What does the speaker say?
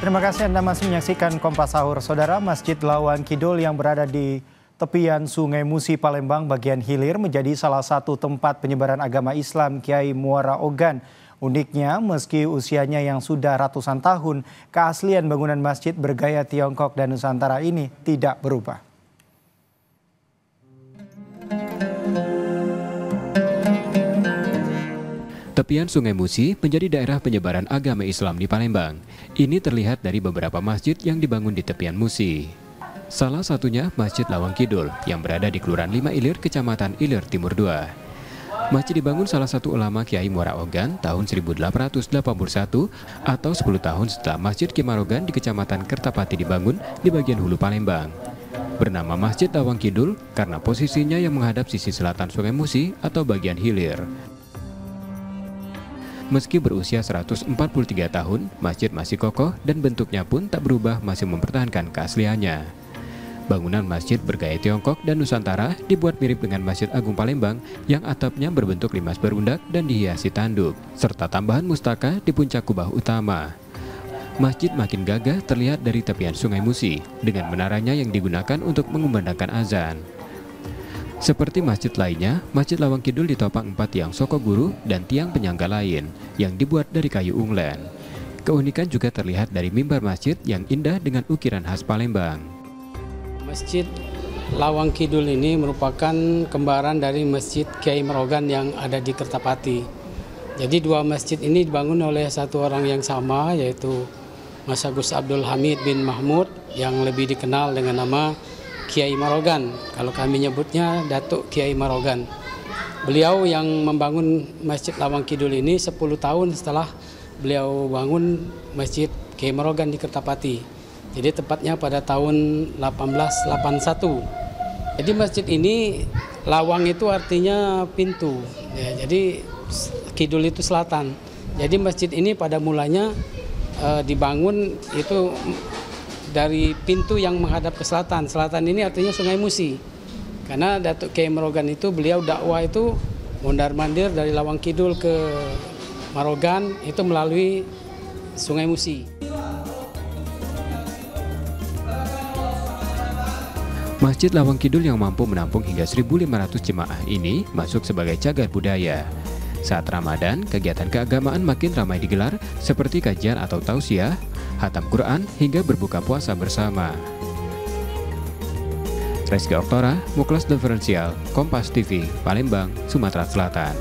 Terima kasih Anda masih menyaksikan Kompas Sahur. Saudara, Masjid Lawang Kidul yang berada di tepian Sungai Musi, Palembang bagian hilir menjadi salah satu tempat penyebaran agama Islam Kiai Muara Ogan. Uniknya, meski usianya yang sudah ratusan tahun, keaslian bangunan masjid bergaya Tiongkok dan Nusantara ini tidak berubah. Tepian Sungai Musi menjadi daerah penyebaran agama Islam di Palembang. Ini terlihat dari beberapa masjid yang dibangun di tepian Musi. Salah satunya Masjid Lawang Kidul yang berada di Kelurahan 5 Ilir, Kecamatan Ilir Timur 2. Masjid dibangun salah satu ulama Kiai Muara Ogan tahun 1881 atau 10 tahun setelah Masjid Ki Marogan di Kecamatan Kertapati dibangun di bagian hulu Palembang. Bernama Masjid Lawang Kidul karena posisinya yang menghadap sisi selatan Sungai Musi atau bagian hilir. Meski berusia 143 tahun, masjid masih kokoh dan bentuknya pun tak berubah, masih mempertahankan keasliannya. Bangunan masjid bergaya Tiongkok dan Nusantara dibuat mirip dengan Masjid Agung Palembang yang atapnya berbentuk limas berundak dan dihiasi tanduk, serta tambahan mustaka di puncak kubah utama. Masjid makin gagah terlihat dari tepian Sungai Musi dengan menaranya yang digunakan untuk mengumandangkan azan. Seperti masjid lainnya, Masjid Lawang Kidul ditopang 4 tiang soko guru dan tiang penyangga lain yang dibuat dari kayu unglen. Keunikan juga terlihat dari mimbar masjid yang indah dengan ukiran khas Palembang. Masjid Lawang Kidul ini merupakan kembaran dari Masjid Kiai Marogan yang ada di Kertapati. Jadi dua masjid ini dibangun oleh satu orang yang sama, yaitu Mas Agus Abdul Hamid bin Mahmud yang lebih dikenal dengan nama Kiai Marogan, kalau kami nyebutnya Datuk Kiai Marogan. Beliau yang membangun Masjid Lawang Kidul ini 10 tahun setelah beliau bangun Masjid Kiai Marogan di Kertapati. Jadi tepatnya pada tahun 1881. Jadi masjid ini, lawang itu artinya pintu. Ya, jadi Kidul itu selatan. Jadi masjid ini pada mulanya dibangun itu dari pintu yang menghadap ke selatan. Selatan ini artinya Sungai Musi. Karena Datuk Kiai Marogan itu beliau dakwah itu mondar-mandir dari Lawang Kidul ke Marogan itu melalui Sungai Musi. Masjid Lawang Kidul yang mampu menampung hingga 1.500 jemaah ini masuk sebagai cagar budaya. Saat Ramadan, kegiatan keagamaan makin ramai digelar seperti kajian atau tausiah, khatam Quran, hingga berbuka puasa bersama. Reski Oktora, Muklas Diferensial, Kompas TV, Palembang, Sumatera Selatan.